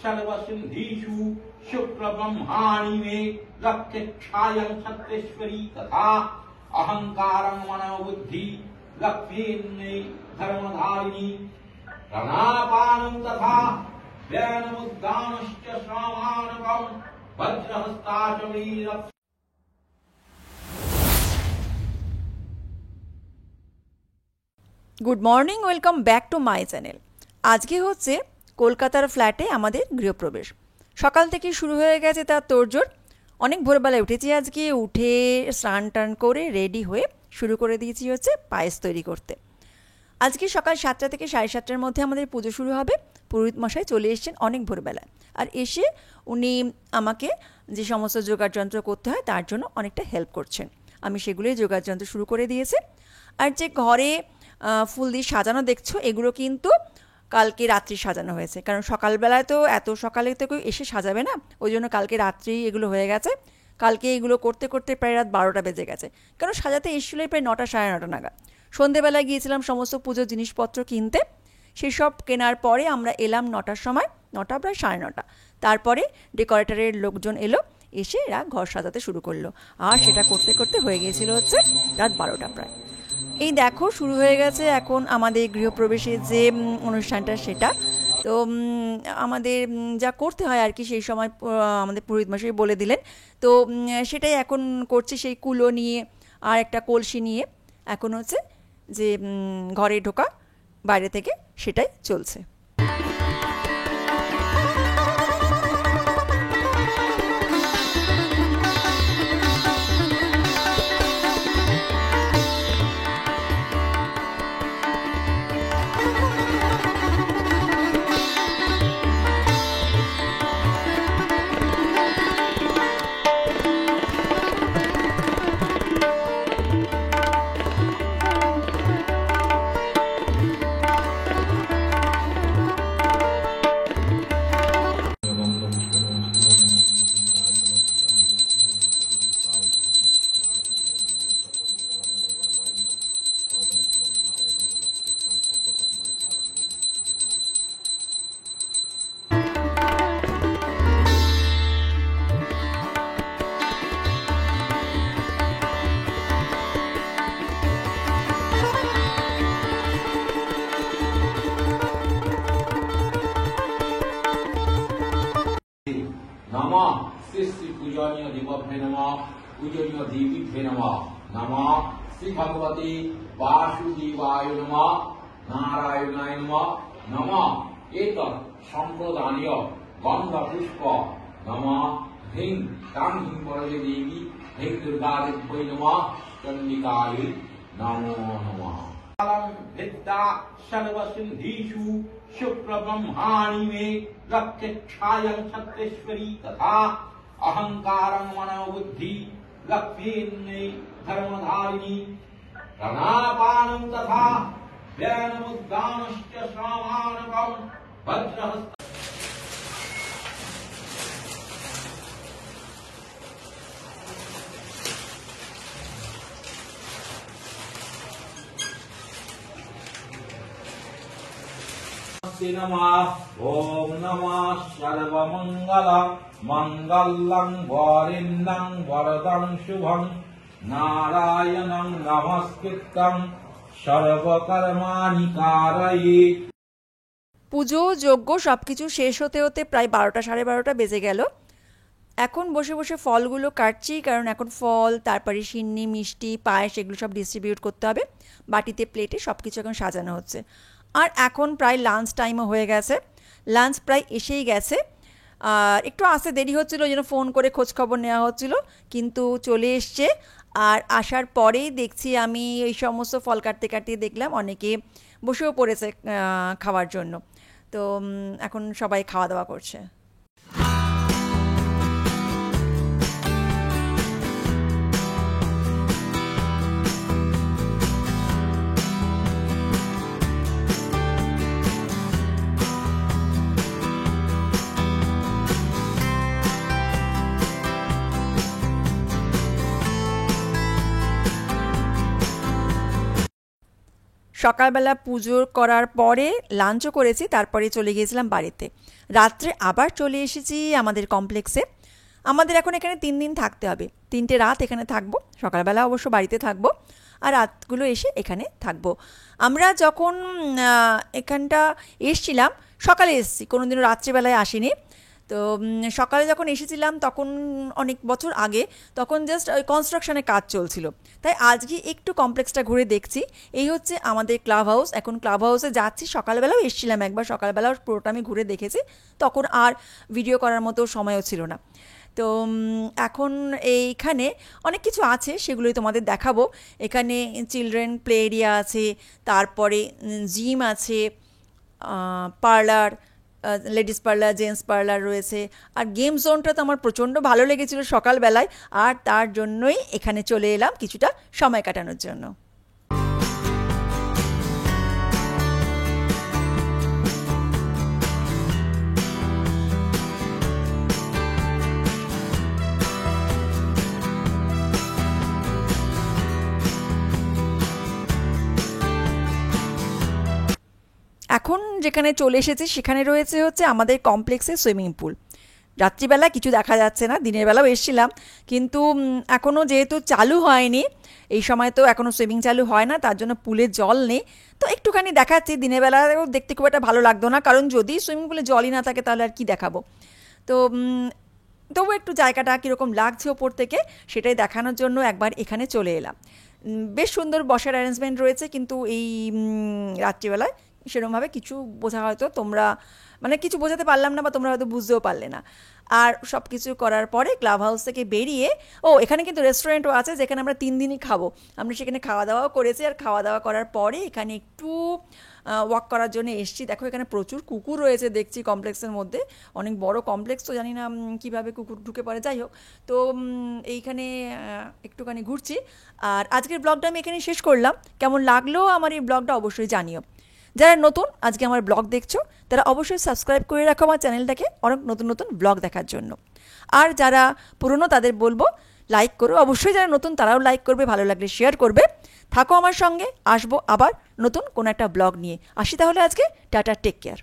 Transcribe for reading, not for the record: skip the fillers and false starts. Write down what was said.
सर्वसिन्धीषु शुक्रब्रह्माणि मे लक्ष्यक्षायं छत्रेश्वरी तथा अहंकारं मनोबुद्धि लक्ष्मीर्मे धर्मधारिणी प्रणापानं तथा व्यानमुद्दानश्च श्रावाणकं वज्रहस्ता च मे good morning, welcome back to my channel. আজকে হচ্ছে কলকাতার ফ্ল্যাটে আমাদের গৃহপ্রবেশ। সকাল থেকে শুরু হয়ে গেছে তার তোড়জোড়। অনেক ভোরবেলায় উঠেছি আজকে, উঠে স্নান টান করে রেডি হয়ে শুরু করে দিয়েছি হচ্ছে পায়েস তৈরি করতে। আজকে সকাল 7টা থেকে 7:30টার মধ্যে আমাদের পুজো শুরু হবে। পুরোহিত মশাই চলে এসেছেন অনেক ভোরবেলায়, আর এসে উনি আমাকে যে সমস্ত যোগাড়যন্ত্র করতে হয় তার জন্য অনেকটা হেল্প করছেন। আমি সেগুলোই যোগাড়যন্ত্র শুরু করে দিয়েছি। আর যে ঘরে ফুল দিয়ে সাজানো দেখছো, এগুলো কিন্তু কালকে রাত্রি সাজানো হয়েছে, কারণ সকালবেলায় তো এত সকালে তো কেউ এসে সাজাবে না, ওই জন্য কালকে রাত্রি এগুলো হয়ে গেছে। কালকে এগুলো করতে করতে প্রায় রাত 12টা বেজে গেছে, কারণ সাজাতে এসেছিলোই প্রায় 9টা 9:30 নাগাদ। সন্ধেবেলায় গিয়েছিলাম সমস্ত পুজোর জিনিসপত্র কিনতে, সেসব কেনার পরে আমরা এলাম 9টার সময়, 9টা প্রায় 9:30। তারপরে ডেকোরেটরের লোকজন এলো, এসে এরা ঘর সাজাতে শুরু করলো, আর সেটা করতে করতে হয়ে গিয়েছিল হচ্ছে রাত 12টা প্রায়। এই দেখো শুরু হয়ে গেছে এখন আমাদের গৃহপ্রবেশের যে অনুষ্ঠানটা, সেটা তো আমাদের যা করতে হয় আর কি সেই সময় আমাদের পুরোহিত মশাই বলে দিলেন। তো সেটাই এখন করছি, সেই কুলো নিয়ে আর একটা কলসি নিয়ে এখন হচ্ছে যে ঘরে ঢোকা বাইরে থেকে সেটাই চলছে। नमः श्री श्री पूजनीय देवभ्ये नमः, पूजनीय देवीभ्ये नमः, नमः श्री भगवती वासुदेवाय नमः, नारायणाय नमः, नमः एतत् संप्रदानीय गंध पुष्प, नमः ह्रीं तां ह्रीं वरदे देवी ह्रीं दुर्गादेव्यै नमः, चंडिकायै नमो नमः। विद्या सर्वसिन्धीषु शुक्रब्रह्माणि मे लक्ष्यक्षायं छत्रेश्वरी तथा अहंकारं मनोबुद्धि लक्ष्मीर्मे धर्मधारिणी प्रणापानं तथा व्यानमुद्दानश्च श्रावाणकं वज्रहस्ता नमः। ओम नमः सर्वमंगल मंगलं वरिण्यं वरदं शुभं नारायणं नमस्कृतं सर्वकर्माणि कारयेत्। পুজো যজ্ঞ সবকিছু শেষ হতে হতে প্রায় 12টা 12:30 বেজে গেল। এখন বসে বসে ফলগুলো কাটছি, কারণ এখন ফল, তারপরে সিন্নি, মিষ্টি, পায়েস এগুলো সব ডিস্ট্রিবিউট করতে হবে। বাটিতে প্লেটে সব কিছু এখন সাজানো হচ্ছে। আর এখন প্রায় লাঞ্চ টাইমও হয়ে গেছে, লাঞ্চ প্রায় এসেই গেছে। আর একটু আসতে দেরি হচ্ছিলো, ওই জন্য ফোন করে খোঁজখবর নেওয়া হচ্ছিলো, কিন্তু চলে এসছে। আর আসার পরেই দেখছি আমি এই সমস্ত ফল কাটতে কাটতে দেখলাম অনেকে বসেও পড়েছে খাওয়ার জন্য। তো এখন সবাই খাওয়া দাওয়া করছে। সকালবেলা পুজো করার পরে লাঞ্চও করেছি, তারপরে চলে গিয়েছিলাম বাড়িতে। রাত্রে আবার চলে এসেছি আমাদের কমপ্লেক্সে। আমাদের এখন এখানে 3 দিন থাকতে হবে, 3টে রাত এখানে থাকবো। সকালবেলা অবশ্য বাড়িতে থাকবো, আর রাতগুলো এসে এখানে থাকবো। আমরা যখন এখানটা এসছিলাম সকালে এসেছি, কোনোদিনও রাত্রিবেলায় আসিনি। তো সকালে যখন এসেছিলাম তখন অনেক বছর আগে, তখন জাস্ট ওই কনস্ট্রাকশনের কাজ চলছিল, তাই আজকে একটু কমপ্লেক্সটা ঘুরে দেখছি। এই হচ্ছে আমাদের ক্লাব হাউস। এখন ক্লাব হাউসে যাচ্ছি, সকালবেলাও এসেছিলাম একবার, সকালবেলাও পুরোটা আমি ঘুরে দেখেছি, তখন আর ভিডিও করার মতো সময়ও ছিল না। তো এখন এইখানে অনেক কিছু আছে, সেগুলোই তোমাদের দেখাবো। এখানে চিলড্রেন প্লে এরিয়া আছে, তারপরে জিম আছে, parlour, ladies parlour, gents parlour রয়েছে। আর গেম জোনটা তো আমার প্রচণ্ড ভালো লেগেছিল সকালবেলায়, আর তার জন্যই এখানে চলে এলাম কিছুটা সময় কাটানোর জন্য। এখন যেখানে চলে এসেছি সেখানে রয়েছে হচ্ছে আমাদের কমপ্লেক্সে সুইমিং পুল। রাত্রিবেলা কিছু দেখা যাচ্ছে না, দিনের বেলাও এসেছিলাম, কিন্তু এখনও যেহেতু চালু হয়নি, এই সময় তো এখনও সুইমিং চালু হয় না, তার জন্য পুলে জল নেই। তো একটুখানি দেখাচ্ছি, দিনের বেলাও দেখতে খুব একটা ভালো লাগতো না, কারণ যদি সুইমিং পুলে জলই না থাকে তাহলে আর কি দেখাবো। তো তবু একটু জায়গাটা কীরকম লাগছে ওপর থেকে সেটাই দেখানোর জন্য একবার এখানে চলে এলাম। বেশ সুন্দর বসার অ্যারেঞ্জমেন্ট রয়েছে, কিন্তু এই রাত্রিবেলায় সেরকমভাবে কিছু বোঝা হয়তো তোমরা মানে কিছু বোঝাতে পারলাম না, বা তোমরা হয়তো বুঝতেও পারলে না। আর সব কিছু করার পরে ক্লাব হাউস থেকে বেরিয়ে, এখানে কিন্তু রেস্টুরেন্টও আছে যেখানে আমরা 3 দিনই খাবো। আমরা সেখানে খাওয়া দাওয়াও করেছি, আর খাওয়া দাওয়া করার পরে এখানে একটু ওয়াক করার জন্য এসছি। দেখো এখানে প্রচুর কুকুর রয়েছে দেখছি কমপ্লেক্সের মধ্যে, অনেক বড় কমপ্লেক্স, তো জানি না কীভাবে কুকুর ঢুকে পড়ে, যাই হোক। তো এইখানে একটুখানি ঘুরছি। আর আজকের ব্লগটা আমি এখানে শেষ করলাম। কেমন লাগলো আমার এই ব্লগটা অবশ্যই জানিও। যারা নতুন আজকে আমার ব্লগ দেখছো তারা অবশ্যই সাবস্ক্রাইব করে রাখো আমার চ্যানেলটাকে অনেক নতুন নতুন ব্লগ দেখার জন্য। আর যারা পুরনো তাদের বলবো লাইক করো, অবশ্যই যারা নতুন তারাও লাইক করবে, ভালো লাগলে শেয়ার করবে। থাকো আমার সঙ্গে, আসবো আবার নতুন কোনো একটা ব্লগ নিয়ে। আসি তাহলে আজকে, টাটা, টেক কেয়ার।